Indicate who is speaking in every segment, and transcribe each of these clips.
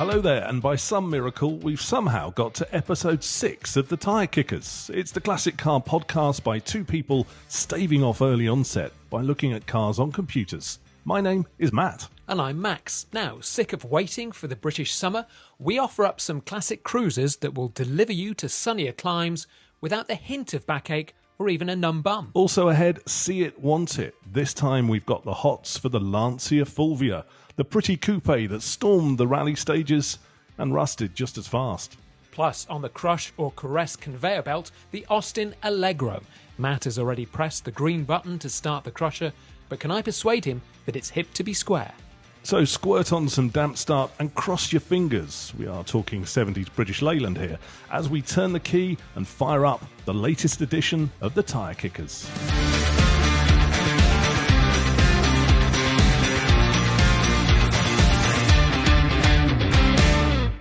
Speaker 1: Hello there, and by some miracle, we've somehow got to episode 6 of the Tyre Kickers. It's the classic car podcast by two people staving off early onset by looking at cars on computers. My name is Matt.
Speaker 2: And I'm Max. Now, sick of waiting for the British summer, we offer up some classic cruisers that will deliver you to sunnier climes without the hint of backache or even a numb bum.
Speaker 1: Also ahead, see it, want it. This time we've got the hots for the Lancia Fulvia, the pretty coupe that stormed the rally stages and rusted just as fast.
Speaker 2: Plus, on the crush or caress conveyor belt, the Austin Allegro. Matt has already pressed the green button to start the crusher, but can I persuade him that it's hip to be square?
Speaker 1: So squirt on some damp start and cross your fingers. We are talking 70s British Leyland here, as we turn the key and fire up the latest edition of the Tyre Kickers.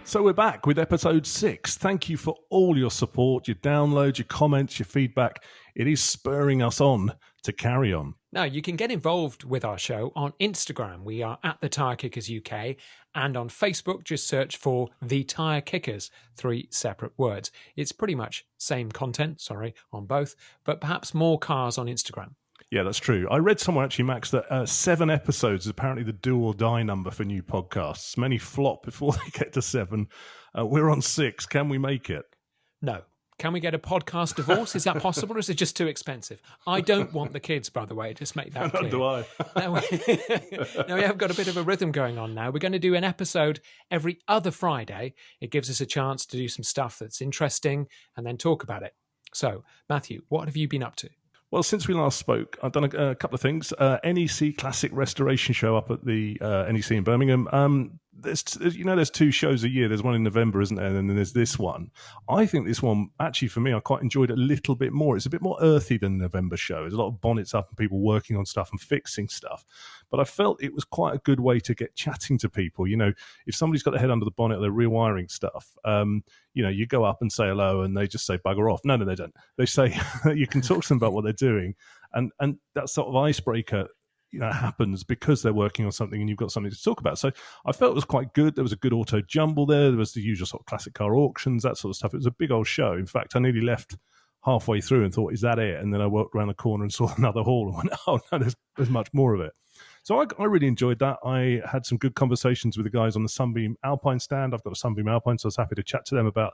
Speaker 1: So we're back with episode 6. Thank you for all your support, your downloads, your comments, your feedback. It is spurring us on to carry on.
Speaker 2: Now, you can get involved with our show on Instagram. We are at the Tyre Kickers UK, and on Facebook, just search for the Tyre Kickers, 3 separate words. It's pretty much same content, on both, but perhaps more cars on Instagram.
Speaker 1: Yeah, that's true. I read somewhere actually, Max, that 7 episodes is apparently the do or die number for new podcasts. Many flop before they get to 7. We're on 6. Can we make it?
Speaker 2: No. Can we get a podcast divorce? Is that possible, or is it just too expensive? I don't want the kids, by the way, just make that clear.
Speaker 1: Do I?
Speaker 2: Now we have got a bit of a rhythm going on now. We're going to do an episode every other Friday. It gives us a chance to do some stuff that's interesting and then talk about it. So, Matthew, what have you been up to?
Speaker 1: Well, since we last spoke, I've done a couple of things. NEC Classic Restoration Show up at the NEC in Birmingham. There's 2 shows a year. There's one in November, isn't there? And then there's this one. I think this one, actually, for me, I quite enjoyed it a little bit more. It's a bit more earthy than the November show. There's a lot of bonnets up and people working on stuff and fixing stuff. But I felt it was quite a good way to get chatting to people. You know, if somebody's got their head under the bonnet, they're rewiring stuff. You go up and say hello and they just say bugger off. No, they don't. They say you can talk to them about what they're doing. And that sort of icebreaker happens because they're working on something and you've got something to talk about. So I felt it was quite good. There was a good auto jumble there. There was the usual sort of classic car auctions, that sort of stuff. It was a big old show. In fact, I nearly left halfway through and thought, is that it? And then I walked around the corner and saw another hall and went, oh no, there's much more of it. So I really enjoyed that. I had some good conversations with the guys on the Sunbeam Alpine stand. I've got a Sunbeam Alpine, so I was happy to chat to them about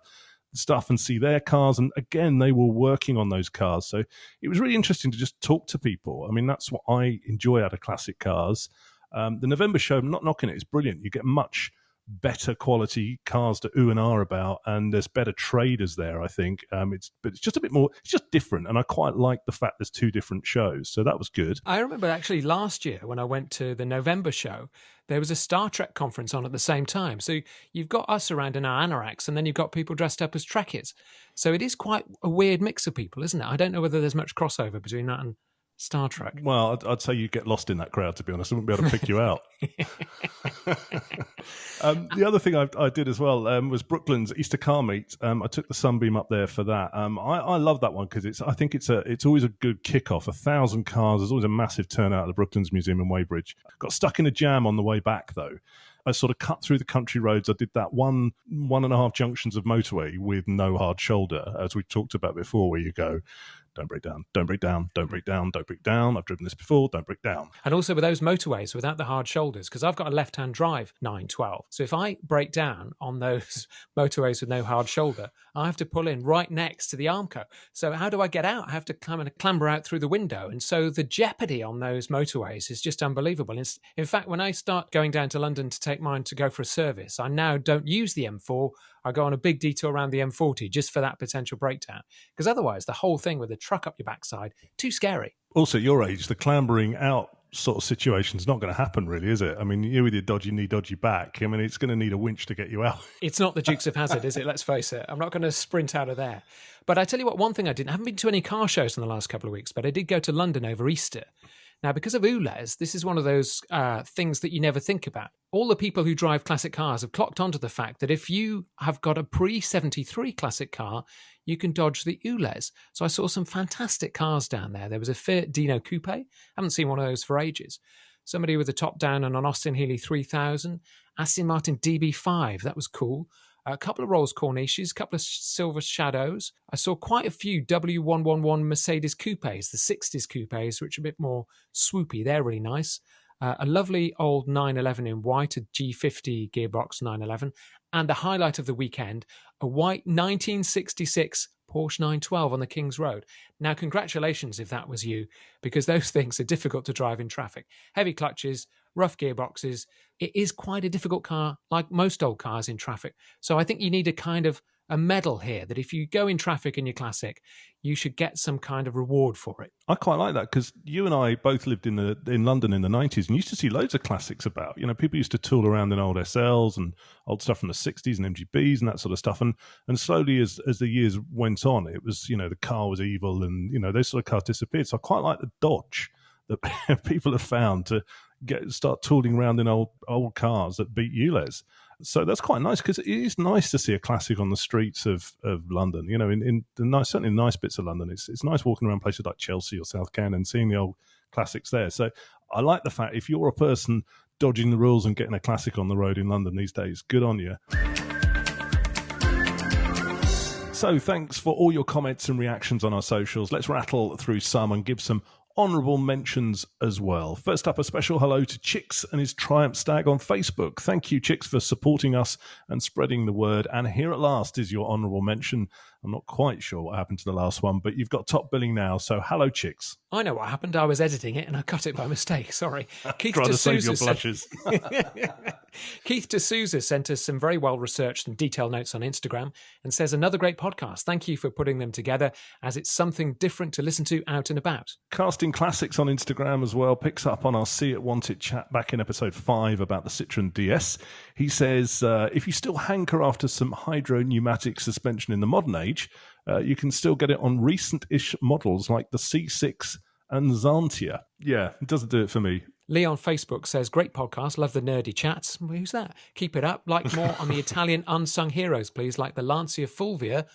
Speaker 1: stuff and see their cars. And again, they were working on those cars. So it was really interesting to just talk to people. I mean, that's what I enjoy out of classic cars. The November show, I'm not knocking it, it's brilliant. You get much better quality cars to ooh and ah about, and there's better traders there, I think. But it's just a bit more, it's just different. And I quite like the fact there's 2 different shows. So that was good.
Speaker 2: I remember actually last year when I went to the November show, there was a Star Trek conference on at the same time. So you've got us around in our anoraks, and then you've got people dressed up as Trekkies. So it is quite a weird mix of people, isn't it? I don't know whether there's much crossover between that and Star Trek.
Speaker 1: Well, I'd say you get lost in that crowd, to be honest. I wouldn't be able to pick you out. The other thing I did as well was Brooklands Easter Car Meet. I took the Sunbeam up there for that. I love that one because I think it's always a good kickoff. 1,000 cars. There's always a massive turnout at the Brooklands Museum in Weybridge. Got stuck in a jam on the way back though. I sort of cut through the country roads. I did that one and a half junctions of motorway with no hard shoulder, as we talked about before, where you go, don't break down, don't break down, don't break down, don't break down. I've driven this before, don't break down.
Speaker 2: And also with those motorways without the hard shoulders, because I've got a left-hand drive 912. So if I break down on those motorways with no hard shoulder, I have to pull in right next to the Armco. So how do I get out? I have to clamber out through the window. And so the jeopardy on those motorways is just unbelievable. In fact, when I start going down to London to take mine to go for a service, I now don't use the M4. I go on a big detour around the M40 just for that potential breakdown. Because otherwise, the whole thing with the truck up your backside, too scary.
Speaker 1: Also, at your age, the clambering out sort of situation is not going to happen, really, is it? I mean, you with your dodgy knee, dodgy back, I mean, it's going to need a winch to get you out.
Speaker 2: It's not the Dukes of Hazzard, is it? Let's face it. I'm not going to sprint out of there. But I tell you what, one thing I haven't been to any car shows in the last couple of weeks, but I did go to London over Easter. Now, because of ULEZ, this is one of those things that you never think about. All the people who drive classic cars have clocked onto the fact that if you have got a pre-73 classic car, you can dodge the ULEZ. So I saw some fantastic cars down there. There was a Fiat Dino Coupe. I haven't seen one of those for ages. Somebody with a top down on an Austin Healey 3000. Aston Martin DB5, that was cool. A couple of Rolls Corniches, a couple of Silver Shadows. I saw quite a few W111 Mercedes coupes, the 60s coupes, which are a bit more swoopy. They're really nice. A lovely old 911 in white, a G50 gearbox 911. And the highlight of the weekend, a white 1966 Porsche 912 on the King's Road. Now, congratulations if that was you, because those things are difficult to drive in traffic. Heavy clutches, rough gearboxes. It is quite a difficult car, like most old cars in traffic. So I think you need a kind of a medal here, that if you go in traffic in your classic, you should get some kind of reward for it.
Speaker 1: I quite like that, because you and I both lived in London in the 90s and used to see loads of classics about. People used to tool around in old SLs and old stuff from the 60s and MGBs and that sort of stuff. And slowly as the years went on, it was, the car was evil and, those sort of cars disappeared. So I quite like the Dodge that people have found to start tooling around in old cars that beat ULEZ. So that's quite nice, because it is nice to see a classic on the streets of London. In the certainly nice bits of London, it's nice walking around places like Chelsea or South Kent and seeing the old classics there. So I like the fact, if you're a person dodging the rules and getting a classic on the road in London these days, good on you. So thanks for all your comments and reactions on our socials. Let's rattle through some and give some honourable mentions as well. First up, a special hello to Chicks and his Triumph Stag on Facebook. Thank you, Chicks, for supporting us and spreading the word. And here at last is your honourable mention. I'm not quite sure what happened to the last one, but you've got top billing now. So hello, Chicks.
Speaker 2: I know what happened. I was editing it and I cut it by mistake. Sorry.
Speaker 1: Keith Trying to save your blushes.
Speaker 2: Keith D'Souza sent us some very well-researched and detailed notes on Instagram and says, another great podcast. Thank you for putting them together, as it's something different to listen to out and about.
Speaker 1: Casting Classics on Instagram as well picks up on our See It Want It chat back in episode 5 about the Citroen DS. He says, if you still hanker after some hydro pneumatic suspension in the modern age, you can still get it on recent-ish models like the C6 and Xantia. Yeah, it doesn't do it for me.
Speaker 2: Lee on Facebook says, great podcast, love the nerdy chats. Who's that? Keep it up. Like more on the Italian unsung heroes, please, like the Lancia Fulvia.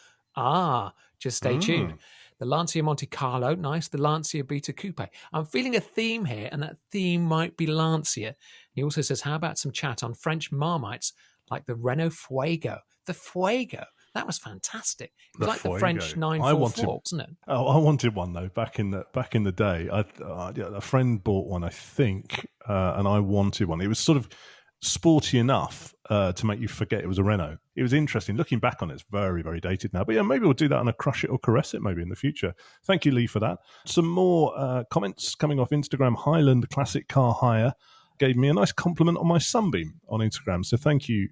Speaker 2: Just stay tuned. The Lancia Monte Carlo, nice. The Lancia Beta Coupe. I'm feeling a theme here, and that theme might be Lancia. He also says, how about some chat on French Marmites like the Renault Fuego? The Fuego. That was fantastic. It was like Fuego. The French 944, wasn't it?
Speaker 1: Oh, I wanted one though. Back in the day, a friend bought one, I think, and I wanted one. It was sort of sporty enough to make you forget it was a Renault. It was interesting. Looking back on it, it's very, very dated now. But yeah, maybe we'll do that on a Crush It or Caress It maybe in the future. Thank you, Lee, for that. Some more comments coming off Instagram. Highland Classic Car Hire gave me a nice compliment on my Sunbeam on Instagram. So thank you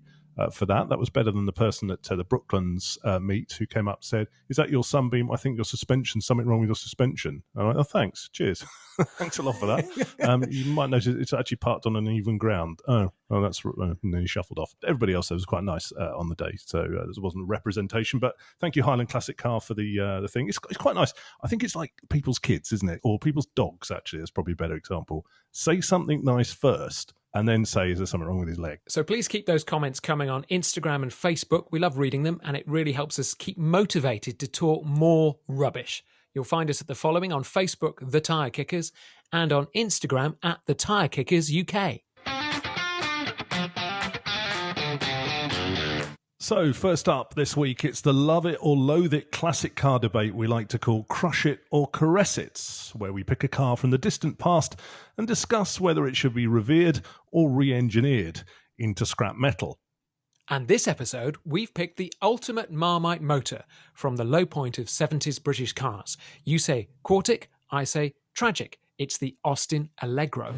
Speaker 1: for that. That was better than the person at the Brooklands meet who came up and said, is that your Sunbeam? I think your suspension, something wrong with your suspension. And I'm like, oh, thanks. Cheers. Thanks a lot for that. You might notice it's actually parked on uneven ground. Oh, that's and then he shuffled off. Everybody else was quite nice on the day, so there wasn't a representation. But thank you, Highland Classic Car, for the thing. It's quite nice. I think it's like people's kids, isn't it? Or people's dogs, actually. That's probably a better example. Say something nice first, and then say, is there something wrong with his leg?
Speaker 2: So please keep those comments coming on Instagram and Facebook. We love reading them, and it really helps us keep motivated to talk more rubbish. You'll find us at the following on Facebook, The Tyre Kickers, and on Instagram at The Tyre Kickers UK.
Speaker 1: So first up this week, it's the love it or loathe it classic car debate we like to call Crush It or Caress It, where we pick a car from the distant past and discuss whether it should be revered or re-engineered into scrap metal.
Speaker 2: And this episode, we've picked the ultimate Marmite motor from the low point of 70s British cars. You say Quartic, I say tragic. It's the Austin Allegro.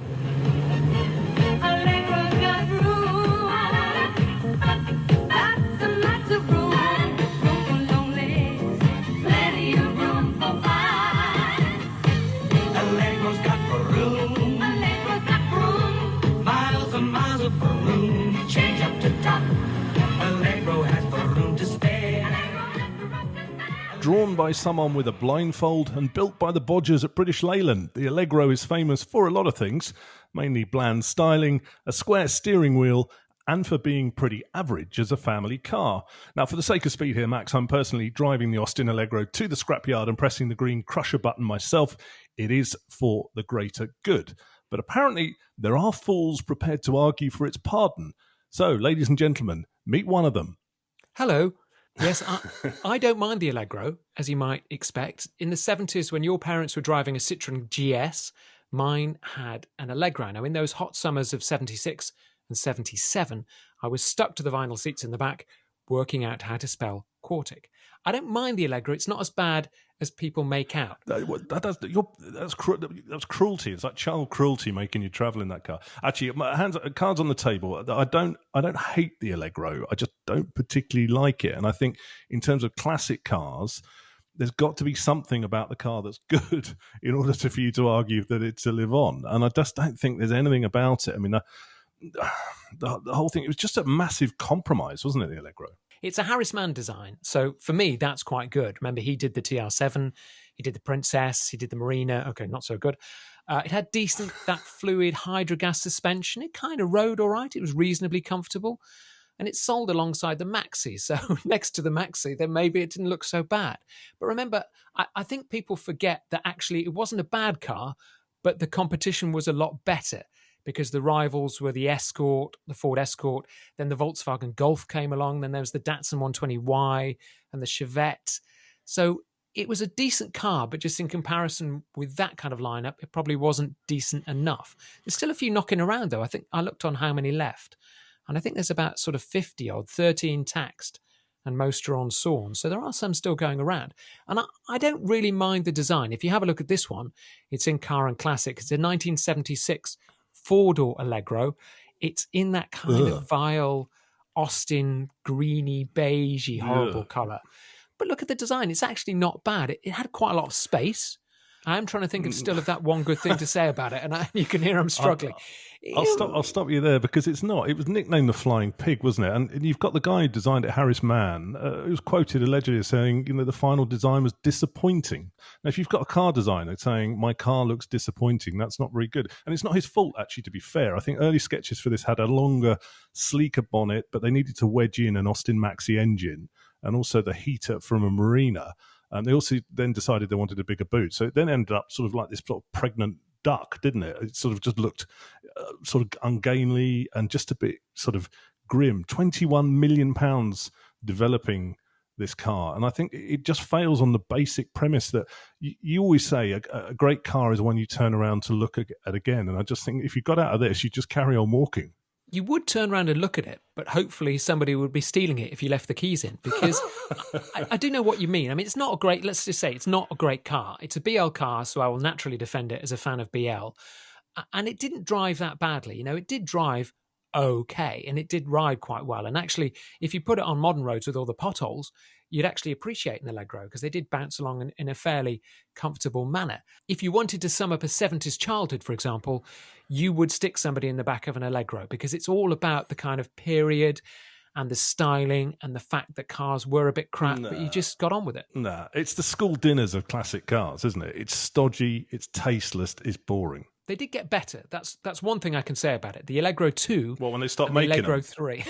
Speaker 1: Drawn by someone with a blindfold and built by the bodgers at British Leyland, the Allegro is famous for a lot of things, mainly bland styling, a square steering wheel, and for being pretty average as a family car. Now, for the sake of speed here, Max, I'm personally driving the Austin Allegro to the scrapyard and pressing the green crusher button myself. It is for the greater good. but apparently there are fools prepared to argue for its pardon. So, ladies and gentlemen, meet one of them.
Speaker 2: Hello. Yes, I don't mind the Allegro, as you might expect. In the 70s, when your parents were driving a Citroën GS, mine had an Allegro. Now, in those hot summers of 76 and 77, I was stuck to the vinyl seats in the back, working out how to spell Quartic. I don't mind the Allegro. It's not as bad as people make out.
Speaker 1: That's cruelty. It's like child cruelty making you travel in that car. Actually, cards on the table. I don't hate the Allegro. I just don't particularly like it. And I think in terms of classic cars, there's got to be something about the car that's good in order for you to argue that it's to live on. And I just don't think there's anything about it. I mean, the whole thing, it was just a massive compromise, wasn't it, the Allegro?
Speaker 2: It's a Harris Mann design. So for me, that's quite good. Remember, he did the TR7, he did the Princess, he did the Marina. Okay, not so good. It had decent, that fluid hydrogas suspension. It kind of rode all right. It was reasonably comfortable. And it's sold alongside the Maxi. So next to the Maxi, then maybe it didn't look so bad. But remember, I think people forget that actually it wasn't a bad car, but the competition was a lot better, because the rivals were the Escort, the Ford Escort, then the Volkswagen Golf came along, then there was the Datsun 120Y and the Chevette. So it was a decent car, but just in comparison with that kind of lineup, it probably wasn't decent enough. There's still a few knocking around, though. I think I looked on how many left, and I think there's about sort of 50 odd, 13 taxed, and most are on Sawn. So there are some still going around. And I don't really mind the design. If you have a look at this one, it's in Car and Classic. It's a 1976 four-door Allegro. It's in that kind of vile Austin greeny beigey horrible colour. But look at the design. It's actually not bad. It had quite a lot of space. I am trying to think of that one good thing to say about it, and you can hear I'm struggling.
Speaker 1: I'll stop you there, because it's not. It was nicknamed the Flying Pig, wasn't it? And you've got the guy who designed it, Harris Mann, who was quoted allegedly as saying, the final design was disappointing. Now, if you've got a car designer saying my car looks disappointing, that's not very good. And it's not his fault, actually. To be fair, I think early sketches for this had a longer, sleeker bonnet, but they needed to wedge in an Austin Maxi engine and also the heater from a Marina. And they also then decided they wanted a bigger boot. So it then ended up sort of like this sort of pregnant duck, didn't it? It sort of just looked sort of ungainly and just a bit sort of grim. £21 million developing this car. And I think it just fails on the basic premise that you always say a great car is one you turn around to look at again. And I just think if you got out of this, you just carry on walking.
Speaker 2: You would turn around and look at it, but hopefully somebody would be stealing it if you left the keys in, because I do know what you mean. I mean, it's not a great, let's just say it's not a great car. It's a BL car, so I will naturally defend it as a fan of BL. And it didn't drive that badly. It did drive okay, and it did ride quite well. And actually, if you put it on modern roads with all the potholes, you'd actually appreciate an Allegro, because they did bounce along in a fairly comfortable manner. If you wanted to sum up a 70s childhood, for example, you would stick somebody in the back of an Allegro, because it's all about the kind of period and the styling and the fact that cars were a bit crap, but you just got on with it.
Speaker 1: It's the school dinners of classic cars, isn't it? It's stodgy, it's tasteless, it's boring.
Speaker 2: They did get better. That's one thing I can say about it. The Allegro 2...
Speaker 1: Well, when they stopped making
Speaker 2: the Allegro
Speaker 1: them.
Speaker 2: 3.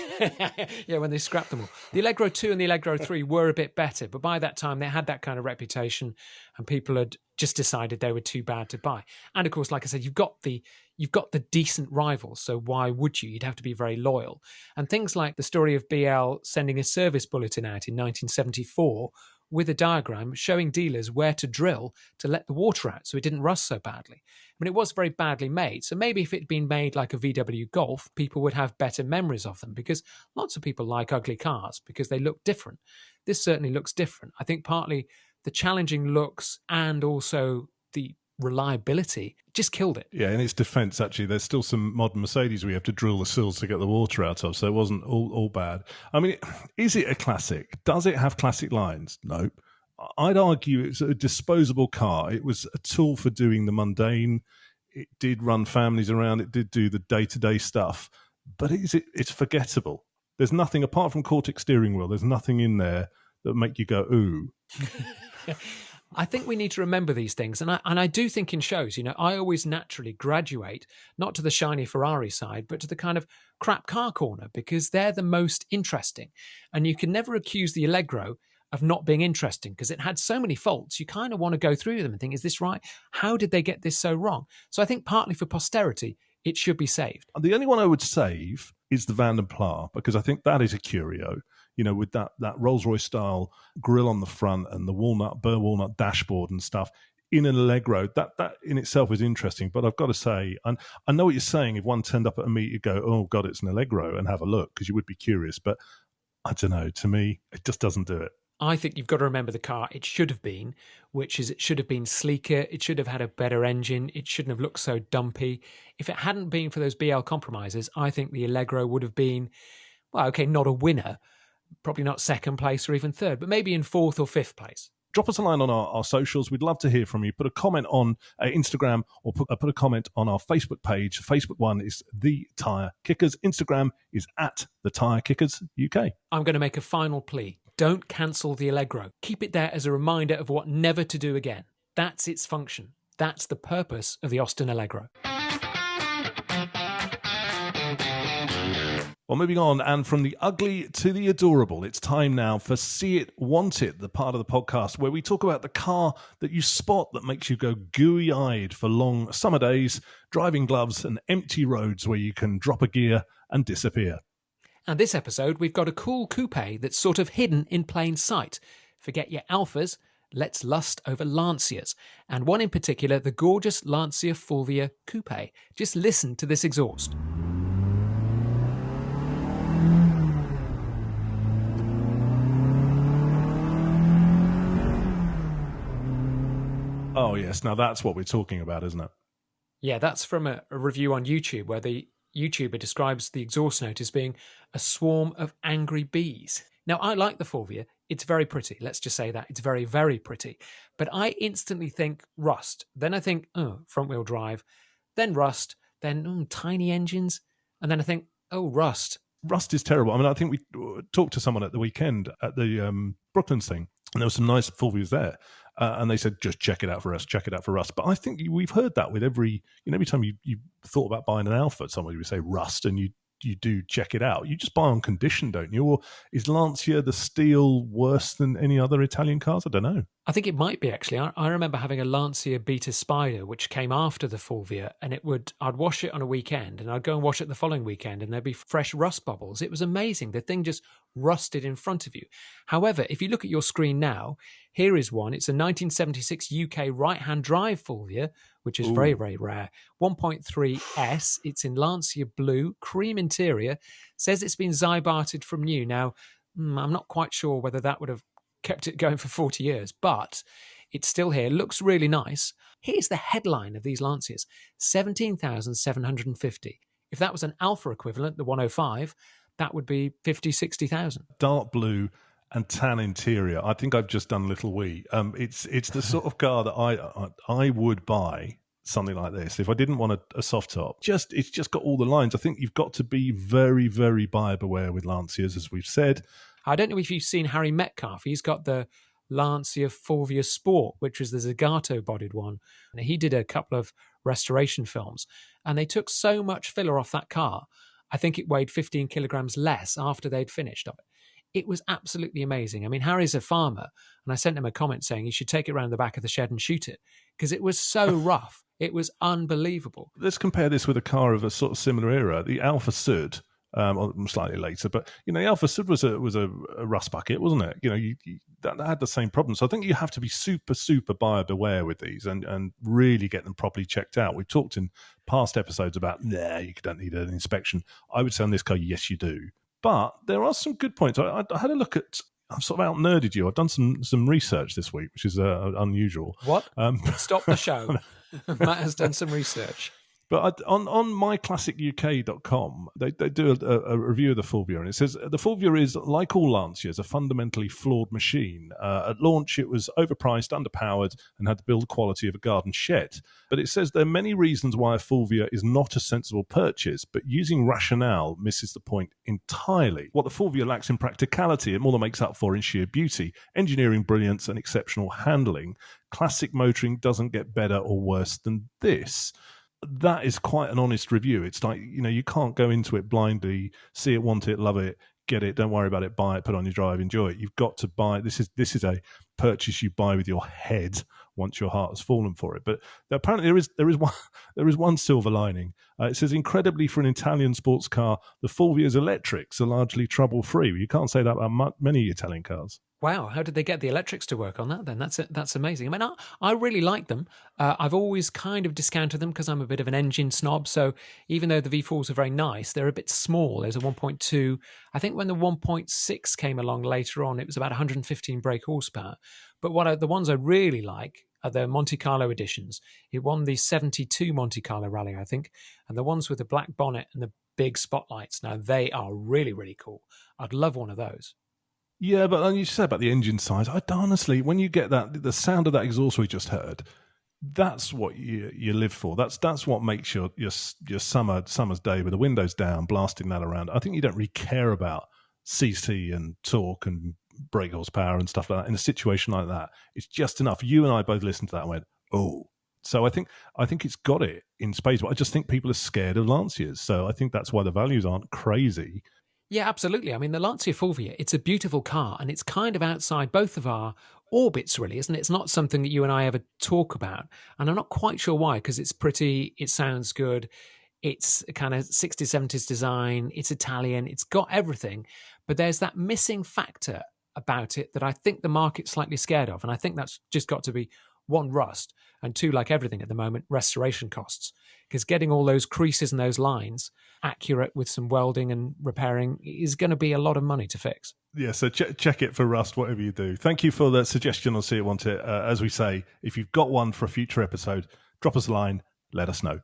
Speaker 2: Yeah, when they scrapped them all. The Allegro 2 and the Allegro 3 were a bit better, but by that time they had that kind of reputation and people had just decided they were too bad to buy. And of course, like I said, you've got the decent rivals, so why would you? You'd have to be very loyal. And things like the story of BL sending a service bulletin out in 1974 with a diagram showing dealers where to drill to let the water out so it didn't rust so badly. I mean, it was very badly made. So maybe if it had been made like a VW Golf, people would have better memories of them, because lots of people like ugly cars because they look different. This certainly looks different. I think partly the challenging looks and also the reliability just killed it.
Speaker 1: Yeah, in its defense, actually, there's still some modern Mercedes we have to drill the sills to get the water out of, so it wasn't all bad. I mean, is it a classic? Does it have classic lines? Nope. I'd argue it's a disposable car. It was a tool for doing the mundane. It did run families around. It did do the day-to-day stuff. But it's forgettable. There's nothing, apart from Cortex steering wheel, there's nothing in there that make you go, ooh.
Speaker 2: I think we need to remember these things. And I do think in shows, I always naturally graduate, not to the shiny Ferrari side, but to the kind of crap car corner, because they're the most interesting. And you can never accuse the Allegro of not being interesting because it had so many faults. You kind of want to go through them and think, is this right? How did they get this so wrong? So I think partly for posterity, it should be saved.
Speaker 1: The only one I would save is the Van der Pla, because I think that is a curio, with that Rolls-Royce style grille on the front and the burr walnut dashboard and stuff in an Allegro. That in itself is interesting, but I've got to say, and I know what you're saying, if one turned up at a meet, you'd go, oh God, it's an Allegro, and have a look, because you would be curious, but I don't know, to me, it just doesn't do it.
Speaker 2: I think you've got to remember the car it should have been, which is it should have been sleeker. It should have had a better engine. It shouldn't have looked so dumpy. If it hadn't been for those BL compromises, I think the Allegro would have been, well, okay, not a winner, probably not second place or even third, but maybe in fourth or fifth place.
Speaker 1: Drop us a line on our socials. We'd love to hear from you. Put a comment on Instagram, or put a comment on our Facebook page. The Facebook one is The Tyre Kickers. Instagram is at The Tyre Kickers UK.
Speaker 2: I'm going to make a final plea. Don't cancel the Allegro. Keep it there as a reminder of what never to do again. That's its function. That's the purpose of the Austin Allegro.
Speaker 1: Well, moving on, and from the ugly to the adorable, it's time now for See It, Want It, the part of the podcast where we talk about the car that you spot that makes you go gooey-eyed for long summer days, driving gloves and empty roads where you can drop a gear and disappear.
Speaker 2: And this episode, we've got a cool coupe that's sort of hidden in plain sight. Forget your Alphas, let's lust over Lancias. And one in particular, the gorgeous Lancia Fulvia coupe. Just listen to this exhaust.
Speaker 1: Oh, yes. Now that's what we're talking about, isn't it?
Speaker 2: Yeah, that's from a review on YouTube where the YouTuber describes the exhaust note as being a swarm of angry bees. Now, I like the Fulvia. It's very pretty. Let's just say that. It's very, very pretty. But I instantly think rust. Then I think, front-wheel drive. Then rust. Then tiny engines. And then I think, rust.
Speaker 1: Rust is terrible. I mean, I think we talked to someone at the weekend at the Brooklands thing, and there were some nice Fulvias there. And they said, just check it out for us, check it out for rust. But I think we've heard that with every time you thought about buying an Alpha, somebody would say rust, and you do check it out. You just buy on condition, don't you? Or is Lancia, the steel, worse than any other Italian cars? I don't know.
Speaker 2: I think it might be, actually. I remember having a Lancia Beta Spider, which came after the Fulvia, and I'd wash it on a weekend, and I'd go and wash it the following weekend, and there'd be fresh rust bubbles. It was amazing. The thing just rusted in front of you. However, if you look at your screen now, here is one. It's a 1976 UK right-hand drive Fulvia, which is very, very rare. 1.3S. It's in Lancia blue, cream interior. Says it's been Zybarted from new. Now, I'm not quite sure whether that would have kept it going for 40 years, but it's still here. Looks really nice. Here's the headline of these Lancias, 17,750. If that was an Alpha equivalent, the 105, that would be 50, 60,000.
Speaker 1: Dark blue and tan interior. I think I've just done Little Wee. It's the sort of car that I would buy something like this if I didn't want a soft top. It's just got all the lines. I think you've got to be very, very buyer beware with Lancias, as we've said.
Speaker 2: I don't know if you've seen Harry Metcalf. He's got the Lancia Fulvia Sport, which was the Zagato-bodied one. And he did a couple of restoration films, and they took so much filler off that car. I think it weighed 15 kilograms less after they'd finished of it. It was absolutely amazing. I mean, Harry's a farmer, and I sent him a comment saying he should take it around the back of the shed and shoot it because it was so rough. It was unbelievable. Let's
Speaker 1: compare this with a car of a sort of similar era, the Alfa Sud. Slightly later, but the Alfa Sud was a rust bucket, wasn't it? That had the same problem. So I think you have to be super, super buyer beware with these and really get them properly checked out. We've talked in past episodes about you don't need an inspection. I would say on this car, yes, you do. But there are some good points. I had a look at. I've sort of out-nerded you. I've done some research this week, which is unusual.
Speaker 2: What? Stop the show. Matt has done some research.
Speaker 1: But on myclassicuk.com, they do a review of the Fulvia, and it says, the Fulvia is, like all Lancias, a fundamentally flawed machine. At launch, it was overpriced, underpowered, and had the build quality of a garden shed. But it says there are many reasons why a Fulvia is not a sensible purchase, but using rationale misses the point entirely. What the Fulvia lacks in practicality, it more than makes up for in sheer beauty, engineering brilliance, and exceptional handling. Classic motoring doesn't get better or worse than this. That is quite an honest review. It's like, you can't go into it blindly, see it, want it, love it, get it, don't worry about it, buy it, put it on your drive, enjoy it. You've got to buy. This is a purchase you buy with your head once your heart has fallen for it. But apparently there is one silver lining. It says, incredibly for an Italian sports car, the Fulvia's electrics are largely trouble-free. You can't say that about many Italian cars.
Speaker 2: Wow, how did they get the electrics to work on that then? That's amazing. I mean, I really like them. I've always kind of discounted them because I'm a bit of an engine snob. So even though the V4s are very nice, they're a bit small. There's a 1.2. I think when the 1.6 came along later on, it was about 115 brake horsepower. But the ones I really like are the Monte Carlo editions. It won the 72 Monte Carlo Rally, I think. And the ones with the black bonnet and the big spotlights, now they are really, really cool. I'd love one of those.
Speaker 1: Yeah, but you said about the engine size. Honestly, when you get the sound of that exhaust we just heard, that's what you live for. That's what makes your summer's day with the windows down, blasting that around. I think you don't really care about CC and torque and brake horsepower and stuff like that in a situation like that. It's just enough. You and I both listened to that and went, oh. So I think it's got it in space, but I just think people are scared of Lancias. So I think that's why the values aren't crazy.
Speaker 2: Yeah, absolutely. I mean, the Lancia Fulvia, it's a beautiful car and it's kind of outside both of our orbits, really, isn't it? It's not something that you and I ever talk about. And I'm not quite sure why, because it's pretty, it sounds good. It's a kind of 60s, 70s design. It's Italian. It's got everything. But there's that missing factor about it that I think the market's slightly scared of. And I think that's just got to be one, rust, and two, like everything at the moment, restoration costs. Because getting all those creases and those lines accurate with some welding and repairing is going to be a lot of money to fix.
Speaker 1: Yeah, so check it for rust, whatever you do. Thank you for the suggestion on See It, Want It. As we say, if you've got one for a future episode, drop us a line, let us know.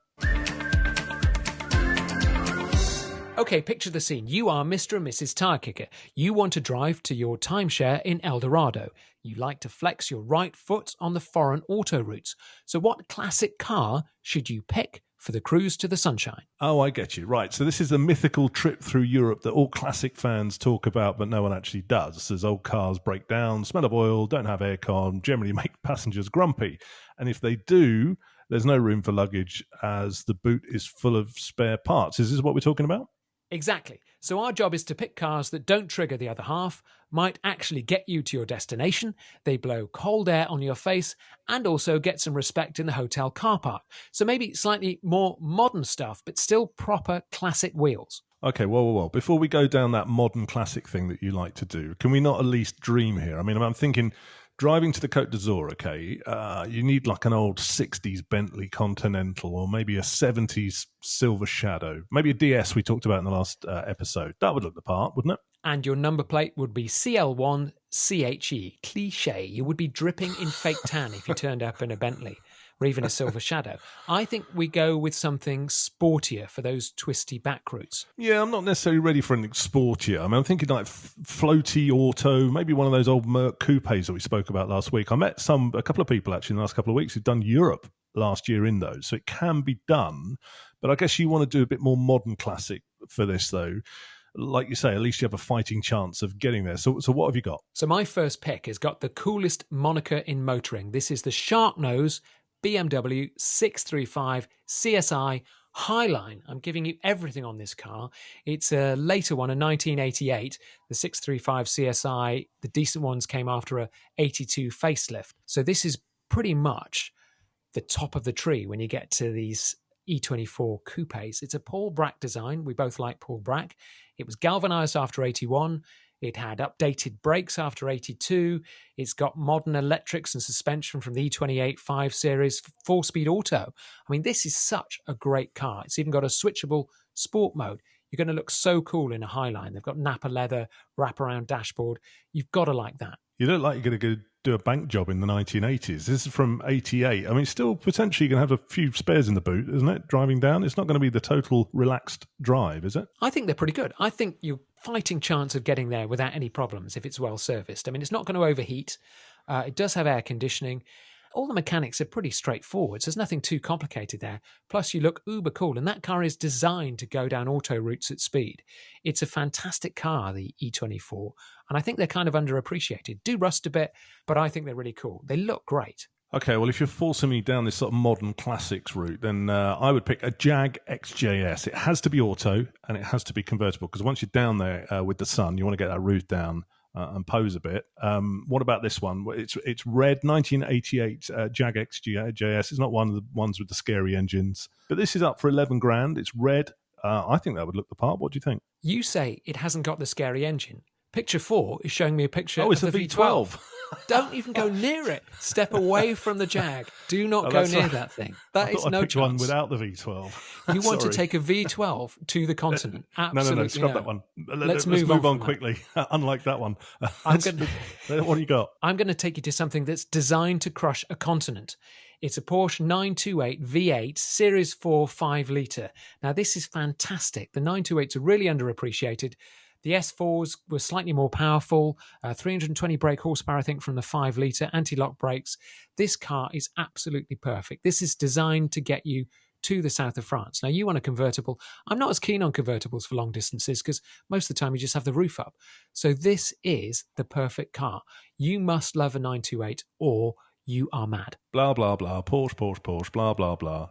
Speaker 2: Okay, picture the scene. You are Mr. and Mrs. Tyre Kicker. You want to drive to your timeshare in El Dorado. You like to flex your right foot on the foreign auto routes. So what classic car should you pick for the cruise to the sunshine?
Speaker 1: Oh, I get you. Right. So this is the mythical trip through Europe that all classic fans talk about, but no one actually does. As old cars break down, smell of oil, don't have aircon, generally make passengers grumpy. And if they do, there's no room for luggage as the boot is full of spare parts. Is this what we're talking about?
Speaker 2: Exactly. So our job is to pick cars that don't trigger the other half, might actually get you to your destination, they blow cold air on your face, and also get some respect in the hotel car park. So maybe slightly more modern stuff, but still proper classic wheels.
Speaker 1: Okay, well. Before we go down that modern classic thing that you like to do, can we not at least dream here? I mean, I'm thinking driving to the Côte d'Azur, okay, you need like an old 60s Bentley Continental or maybe a 70s Silver Shadow, maybe a DS we talked about in the last episode. That would look the part, wouldn't it?
Speaker 2: And your number plate would be CL1 CHE. Cliché. You would be dripping in fake tan if you turned up in a Bentley or even a Silver Shadow. I think we go with something sportier for those twisty back routes.
Speaker 1: Yeah, I'm not necessarily ready for anything sportier. I mean, I'm thinking like floaty auto, maybe one of those old Merc coupes that we spoke about last week. I met a couple of people actually in the last couple of weeks who've done Europe last year in those, so it can be done. But I guess you want to do a bit more modern classic for this, though. Like you say, at least you have a fighting chance of getting there. So what have you got?
Speaker 2: So my first pick has got the coolest moniker in motoring. This is the Sharknose BMW 635 CSI Highline. I'm giving you everything on this car. It's a later one, a 1988. The 635 CSI, the decent ones came after a 82 facelift. So this is pretty much the top of the tree when you get to these E24 coupes. It's a Paul Bracq design. We both like Paul Bracq. It was galvanized after 81. It had updated brakes after 82. It's got modern electrics and suspension from the E28 5 Series, 4-speed auto. I mean, this is such a great car. It's even got a switchable sport mode. You're going to look so cool in a Highline. They've got Napa leather, wraparound dashboard. You've got to like that.
Speaker 1: You look like you're going to go do a bank job in the 1980s. This is from 88. I mean, still potentially going to have a few spares in the boot, isn't it? Driving down. It's not going to be the total relaxed drive, is it?
Speaker 2: I think they're pretty good. I think you're fighting chance of getting there without any problems if it's well serviced. I mean, it's not going to overheat. It does have air conditioning. All the mechanics are pretty straightforward. So there's nothing too complicated there. Plus, you look uber cool. And that car is designed to go down auto routes at speed. It's a fantastic car, the E24. And I think they're kind of underappreciated. Do rust a bit, but I think they're really cool. They look great.
Speaker 1: Okay, well, if you're forcing me down this sort of modern classics route, then I would pick a Jag XJS. It has to be auto and it has to be convertible because once you're down there with the sun, you want to get that roof down and pose a bit. What about this one? It's red, 1988 Jag XJS. It's not one of the ones with the scary engines, but this is up for 11 grand. It's red. I think that would look the part. What do you think?
Speaker 2: You say it hasn't got the scary engine. Picture 4 is showing me a picture
Speaker 1: Oh, it's
Speaker 2: of
Speaker 1: a
Speaker 2: the
Speaker 1: V12.
Speaker 2: Don't even go near it. Step away from the Jag. Do not go near that thing. That is no chance.
Speaker 1: One without the V12.
Speaker 2: You want to take a V12 to the continent? Absolutely
Speaker 1: no. Scrap that one.
Speaker 2: Let's
Speaker 1: move on quickly. Unlike that one. What do you got?
Speaker 2: I'm going to take you to something that's designed to crush a continent. It's a Porsche 928 V8 Series 4 5 litre. Now, this is fantastic. The 928s are really underappreciated. The S4s were slightly more powerful, 320 brake horsepower, I think, from the 5 litre, anti-lock brakes. This car is absolutely perfect. This is designed to get you to the south of France. Now, you want a convertible. I'm not as keen on convertibles for long distances because most of the time you just have the roof up. So this is the perfect car. You must love a 928 or you are mad.
Speaker 1: Blah, blah, blah. Porsche, blah, blah, blah.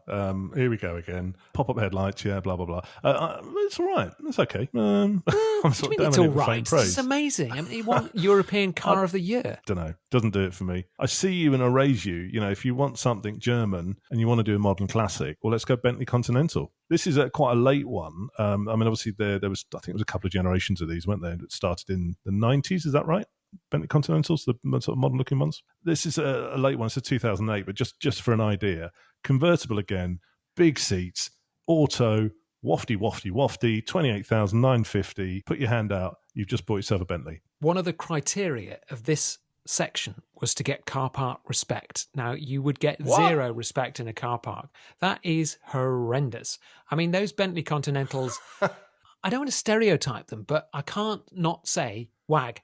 Speaker 1: Here we go again. Pop-up headlights, yeah, blah, blah, blah. It's all right. It's okay. I'm
Speaker 2: sort of it's all right. It's amazing. I mean, you want European Car of the Year.
Speaker 1: Don't know. Doesn't do it for me. I see you and I raise you. You know, if you want something German and you want to do a modern classic, well, let's go Bentley Continental. This is quite a late one. I mean, obviously, there was, I think it was a couple of generations of these, weren't there, that started in the 90s. Is that right? Bentley Continentals, the sort of modern-looking ones. This is a late one. It's a 2008, but just for an idea. Convertible again, big seats, auto, wafty, 28,950. Put your hand out. You've just bought yourself a Bentley.
Speaker 2: One of the criteria of this section was to get car park respect. Now, you would get zero respect in a car park. That is horrendous. I mean, those Bentley Continentals, I don't want to stereotype them, but I can't not say wag.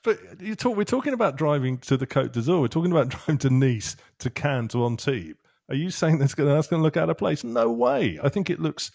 Speaker 1: But we're talking about driving to the Côte d'Azur. We're talking about driving to Nice, to Cannes, to Antibes. Are you saying that's going to look out of place? No way. I think it looks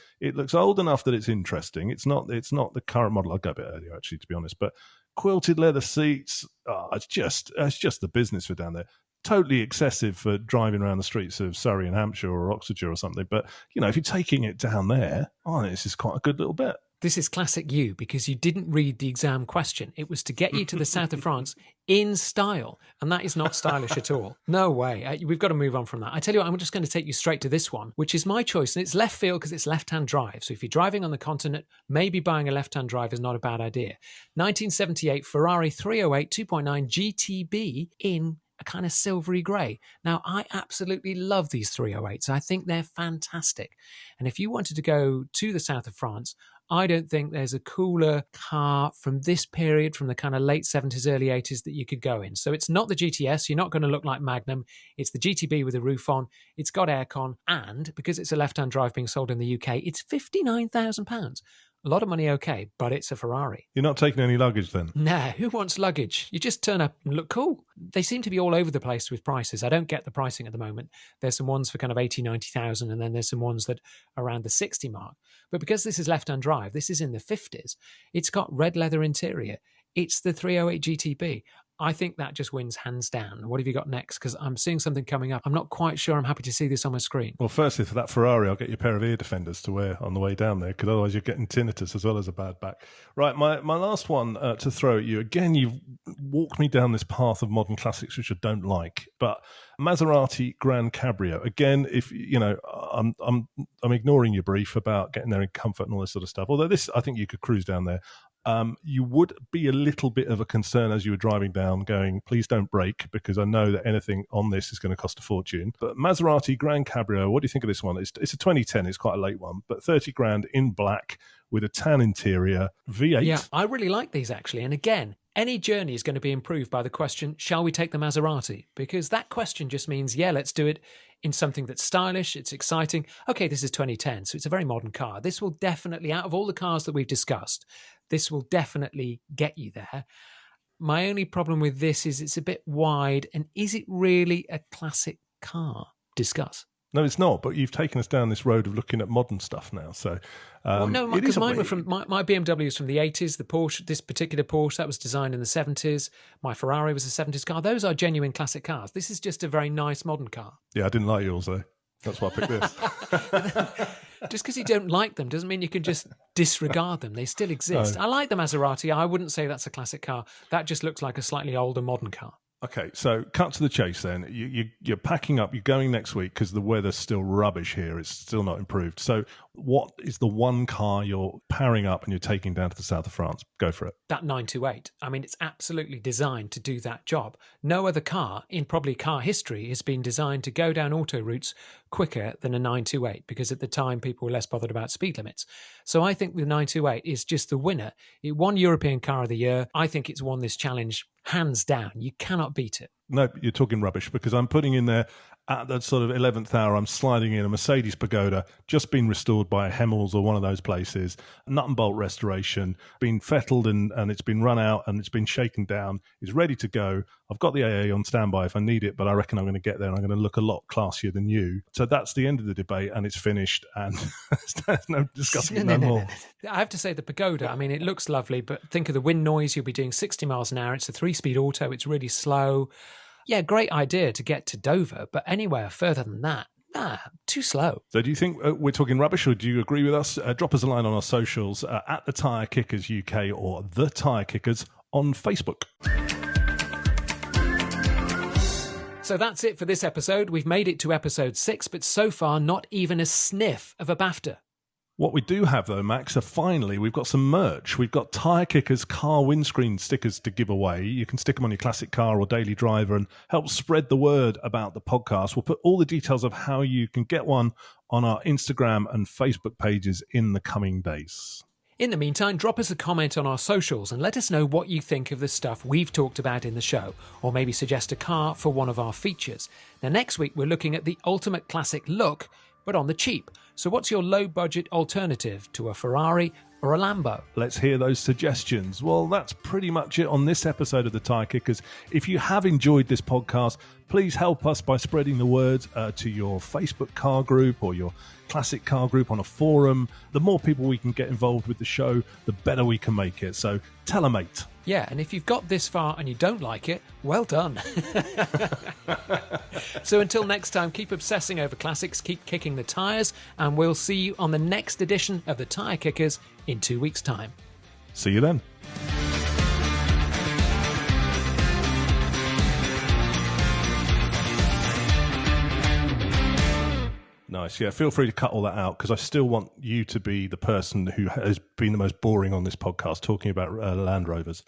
Speaker 1: old enough that it's interesting. It's not the current model. I'll go a bit earlier, actually, to be honest. But quilted leather seats. It's just the business for down there. Totally excessive for driving around the streets of Surrey and Hampshire or Oxfordshire or something. But you know, if you're taking it down there, this is quite a good little bit.
Speaker 2: This is classic you because you didn't read the exam question. It was to get you to the south of France in style. And that is not stylish at all. No way. We've got to move on from that. I tell you what, I'm just going to take you straight to this one, which is my choice. And it's left field because it's left-hand drive. So if you're driving on the continent, maybe buying a left-hand drive is not a bad idea. 1978 Ferrari 308 2.9 GTB in a kind of silvery grey. Now, I absolutely love these 308s. I think they're fantastic. And if you wanted to go to the south of France, I don't think there's a cooler car from this period, from the kind of late 70s, early 80s that you could go in. So it's not the GTS. You're not going to look like Magnum. It's the GTB with a roof on. It's got aircon. And because it's a left-hand drive being sold in the UK, it's £59,000. A lot of money, okay, but it's a Ferrari.
Speaker 1: You're not taking any luggage then?
Speaker 2: Nah, who wants luggage? You just turn up and look cool. They seem to be all over the place with prices. I don't get the pricing at the moment. There's some ones for kind of 80, 90,000, and then there's some ones that are around the 60 mark. But because this is left-hand drive, this is in the 50s, it's got red leather interior. It's the 308 GTB. I think that just wins hands down. What have you got next? Because I'm seeing something coming up. I'm not quite sure I'm happy to see this on my screen.
Speaker 1: Well, firstly, for that Ferrari, I'll get you a pair of ear defenders to wear on the way down there, because otherwise you're getting tinnitus as well as a bad back. Right, my last one to throw at you. Again, you've walked me down this path of modern classics, which I don't like. But Maserati Grand Cabrio. Again, if you know, I'm ignoring your brief about getting there in comfort and all this sort of stuff. Although this, I think you could cruise down there. You would be a little bit of a concern as you were driving down going, please don't brake, because I know that anything on this is going to cost a fortune. But Maserati Grand Cabrio, what do you think of this one? It's a 2010, it's quite a late one, but 30 grand in black with a tan interior, V8.
Speaker 2: Yeah, I really like these actually. And again, any journey is going to be improved by the question, shall we take the Maserati? Because that question just means, yeah, let's do it in something that's stylish, it's exciting. Okay, this is 2010, so it's a very modern car. This will definitely, out of all the cars that we've discussed, this will definitely get you there. My only problem with this is it's a bit wide, and is it really a classic car? Discuss.
Speaker 1: No, it's not. But you've taken us down this road of looking at modern stuff now. So,
Speaker 2: Well, no, because mine were from my BMW is from the 80s. The Porsche, this particular Porsche, that was designed in the 70s. My Ferrari was a 70s car. Those are genuine classic cars. This is just a very nice modern car.
Speaker 1: Yeah, I didn't like yours though. That's why I picked this.
Speaker 2: Just because you don't like them doesn't mean you can just disregard them. They still exist.
Speaker 1: No.
Speaker 2: I like the Maserati. I wouldn't say that's a classic car. That just looks like a slightly older modern car.
Speaker 1: Okay, so cut to the chase then. You're packing up, you're going next week because the weather's still rubbish here. It's still not improved. So what is the one car you're powering up and you're taking down to the south of France? Go for it.
Speaker 2: That 928. I mean, it's absolutely designed to do that job. No other car in probably car history has been designed to go down auto routes quicker than a 928 because at the time people were less bothered about speed limits. So I think the 928 is just the winner. It won European Car of the Year. I think it's won this challenge hands down. You cannot beat it.
Speaker 1: No, you're talking rubbish because I'm putting in there at that sort of 11th hour, I'm sliding in a Mercedes Pagoda, just been restored by Hemmels or one of those places, nut and bolt restoration, been fettled and it's been run out and it's been shaken down, is ready to go. I've got the AA on standby if I need it, but I reckon I'm going to get there and I'm going to look a lot classier than you. So that's the end of the debate and it's finished and there's no discussing it no more.
Speaker 2: I have to say the Pagoda, I mean, it looks lovely, but think of the wind noise. You'll be doing 60 miles an hour. It's a 3-speed auto. It's really slow. Yeah, great idea to get to Dover, but anywhere further than that, too slow.
Speaker 1: So do you think we're talking rubbish or do you agree with us? Drop us a line on our socials at the Tyre Kickers UK or the Tyre Kickers on Facebook.
Speaker 2: So that's it for this episode. We've made it to episode 6, but so far not even a sniff of a BAFTA.
Speaker 1: What we do have, though, Max, finally, we've got some merch. We've got Tyre Kickers car windscreen stickers to give away. You can stick them on your classic car or daily driver and help spread the word about the podcast. We'll put all the details of how you can get one on our Instagram and Facebook pages in the coming days.
Speaker 2: In the meantime, drop us a comment on our socials and let us know what you think of the stuff we've talked about in the show, or maybe suggest a car for one of our features. Now, next week, we're looking at the ultimate classic look, but on the cheap. So what's your low-budget alternative to a Ferrari or a Lambo?
Speaker 1: Let's hear those suggestions. Well, that's pretty much it on this episode of the Tyre Kickers. If you have enjoyed this podcast, please help us by spreading the word to your Facebook car group or your classic car group on a forum. The more people we can get involved with the show, the better we can make it. So tell a mate.
Speaker 2: Yeah, and if you've got this far and you don't like it, well done. So until next time, keep obsessing over classics, keep kicking the tyres, and we'll see you on the next edition of the Tyre Kickers in 2 weeks' time.
Speaker 1: See you then. Nice. Yeah, feel free to cut all that out because I still want you to be the person who has been the most boring on this podcast talking about Land Rovers.